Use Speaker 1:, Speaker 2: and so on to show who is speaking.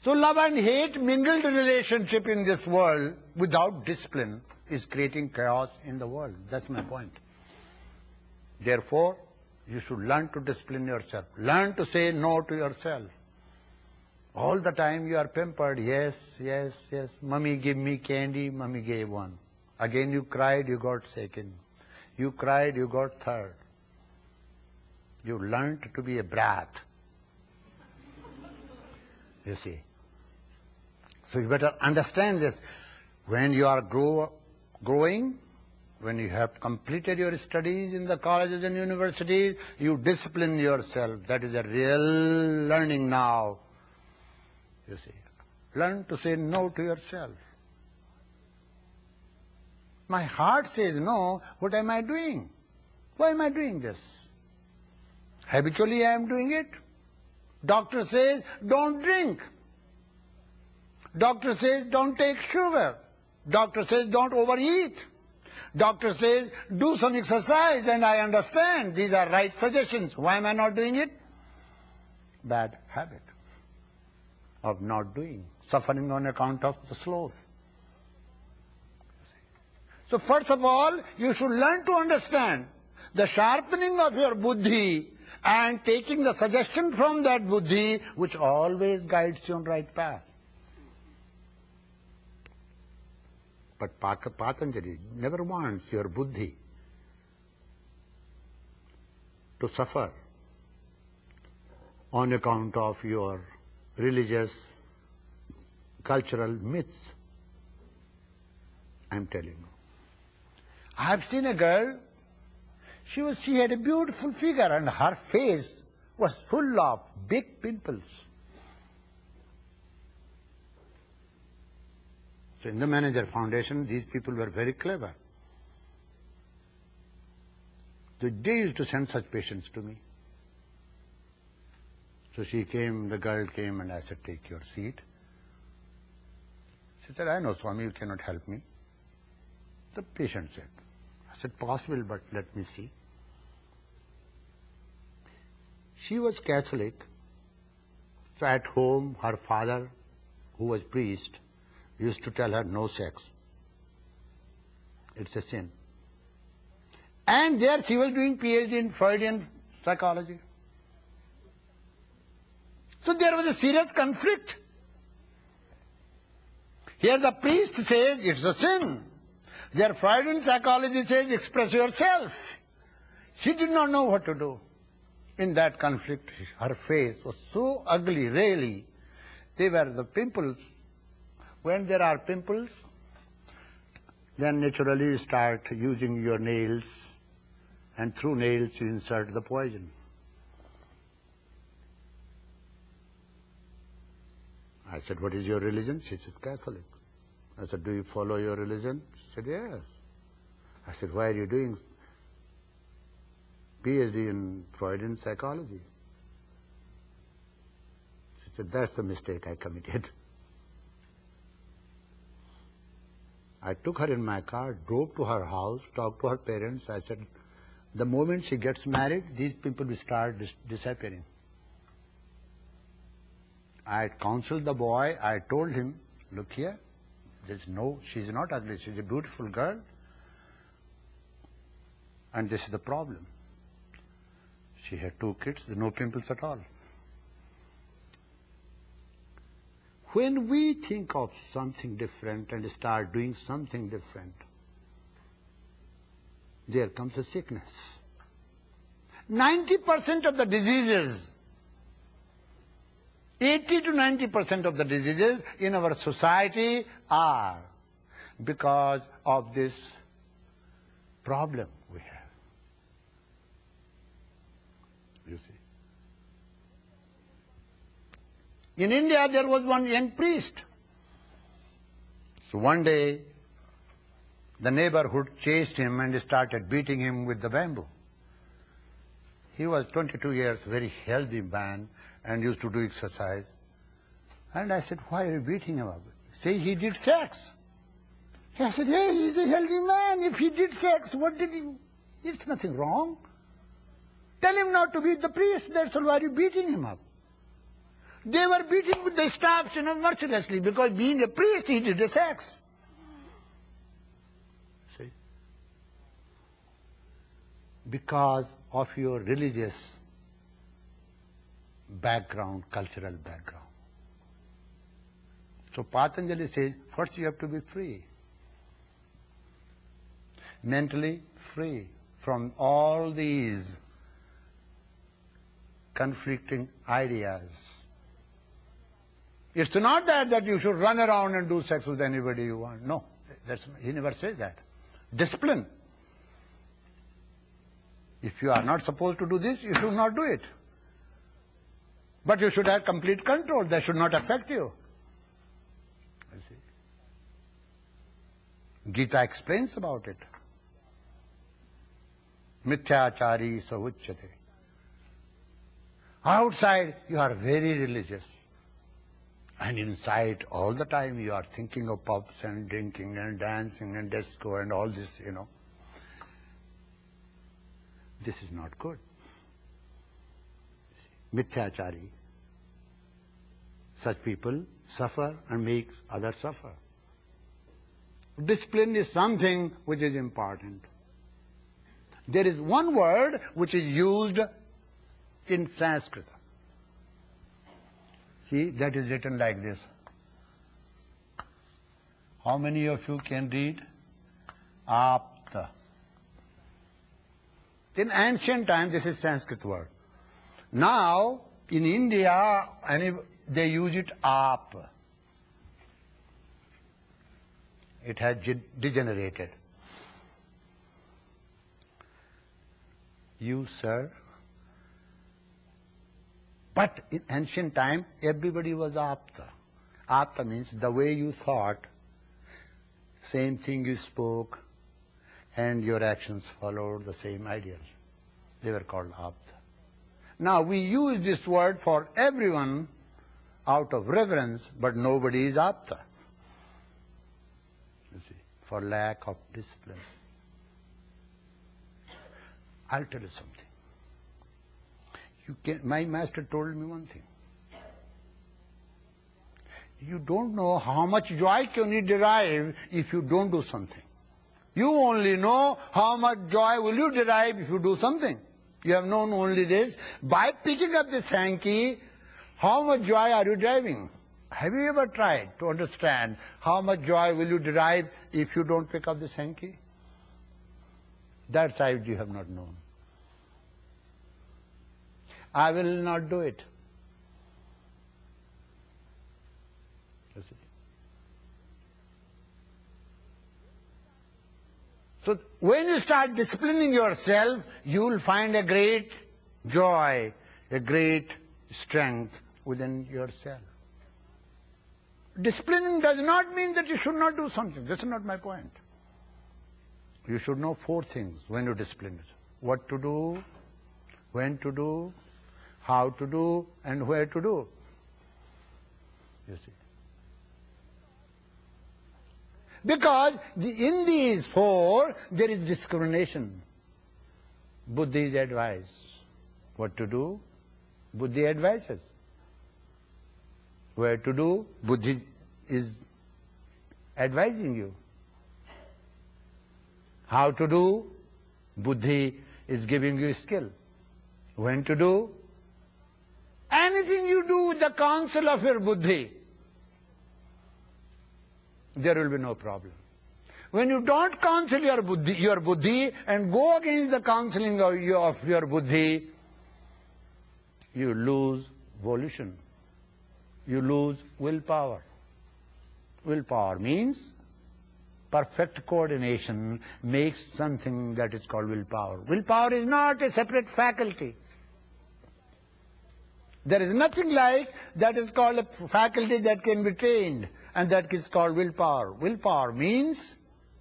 Speaker 1: So love and hate mingled relationship in this world without discipline is creating chaos in the world. That's my point. Therefore, you should learn to discipline yourself. Learn to say no to yourself. All the time you are pampered. Yes, yes, yes. Mummy give me candy, mummy gave one. Again you cried, you got second. You cried, you got third. You learned to be a brat. You see. So you better understand this. When you are growing, when you have completed your studies in the colleges and universities, you discipline yourself. That is a real learning now. You see. Learn to say no to yourself. My heart says no. What am I doing? Why am I doing this? Habitually I am doing it. Doctor says, don't drink. Doctor says, don't take sugar. Doctor says, don't overeat. Doctor says, do some exercise, and I understand. These are right suggestions. Why am I not doing it? Bad habit of not doing. Suffering on account of the sloth. So first of all, you should learn to understand the sharpening of your buddhi and taking the suggestion from that buddhi which always guides you on right path. But Patanjali never wants your buddhi to suffer on account of your religious, cultural myths. I'm telling you. I have seen a girl, she had a beautiful figure and her face was full of big pimples. So in the Manager Foundation, these people were very clever. They used to send such patients to me. So she came, the girl came, and I said, take your seat. She said, I know, Swami, you cannot help me. The patient said. I said, possible, but let me see. She was Catholic. So at home, her father, who was priest, used to tell her no sex. It's a sin. And there she was doing PhD in Freudian psychology. So there was a serious conflict. Here the priest says it's a sin. There Freudian psychology says express yourself. She did not know what to do. In that conflict, her face was so ugly, really. They were the pimples. When there are pimples, then naturally you start using your nails, and through nails you insert the poison. I said, what is your religion? She says, Catholic. I said, do you follow your religion? She said, yes. I said, why are you doing PhD in Freudian psychology? She said, that's the mistake I committed. I took her in my car, drove to her house, talked to her parents. I said, the moment she gets married, these people will start disappearing. I counseled the boy. I told him, look here, she's not ugly. She's a beautiful girl. And this is the problem. She had 2 kids, no pimples at all. When we think of something different and start doing something different, there comes a sickness. 90% of the diseases, 80 to 90% of the diseases in our society are because of this problem we have. You see. In India, there was one young priest. So one day, the neighborhood chased him and started beating him with the bamboo. He was 22 years, very healthy man, and used to do exercise. And I said, why are you beating him up? Say he did sex. I said, hey, he's a healthy man. If he did sex, what did he... It's nothing wrong. Tell him not to beat the priest. That's all. Why are you beating him up? They were beating with the staffs, mercilessly, because being a priest, he did the sex. See? Because of your religious background, cultural background. So Patanjali says, first you have to be free. Mentally free from all these conflicting ideas. It's not that you should run around and do sex with anybody you want. No, he never says that. Discipline. If you are not supposed to do this, you should not do it. But you should have complete control. That should not affect you. You see? Gita explains about it. Mithyachari savuchyate. Outside, you are very religious. And inside, all the time, you are thinking of pubs and drinking and dancing and disco and all this, This is not good. Mithyachari. Such people suffer and make others suffer. Discipline is something which is important. There is one word which is used in Sanskrit. See, that is written like this. How many of you can read? Apta. In ancient times, this is Sanskrit word. Now, in India, they use it ap. It has degenerated. You, sir. But in ancient time, everybody was apta. Apta means the way you thought, same thing you spoke, and your actions followed the same ideas. They were called apta. Now we use this word for everyone out of reverence, but nobody is apta. You see, for lack of discipline. I'll tell you something. My master told me one thing. You don't know how much joy can you derive if you don't do something. You only know how much joy will you derive if you do something. You have known only this. By picking up this hanky, how much joy are you deriving? Have you ever tried to understand how much joy will you derive if you don't pick up this hanky? That side you have not known. I will not do it. You see? So when you start disciplining yourself, you will find a great joy, a great strength within yourself. Disciplining does not mean that you should not do something. This is not my point. You should know 4 things when you discipline yourself. What to do, when to do, how to do, and where to do. You see. Because in these 4, there is discrimination. Buddhi is advice. What to do? Buddhi advises. Where to do? Buddhi is advising you. How to do? Buddhi is giving you skill. When to do? Anything you do with the counsel of your buddhi, there will be no problem. When you don't counsel your buddhi and go against the counseling of your buddhi, you lose volition. You lose willpower. Willpower means perfect coordination makes something that is called willpower. Willpower is not a separate faculty. There is nothing like that is called a faculty that can be trained, and that is called willpower. Willpower means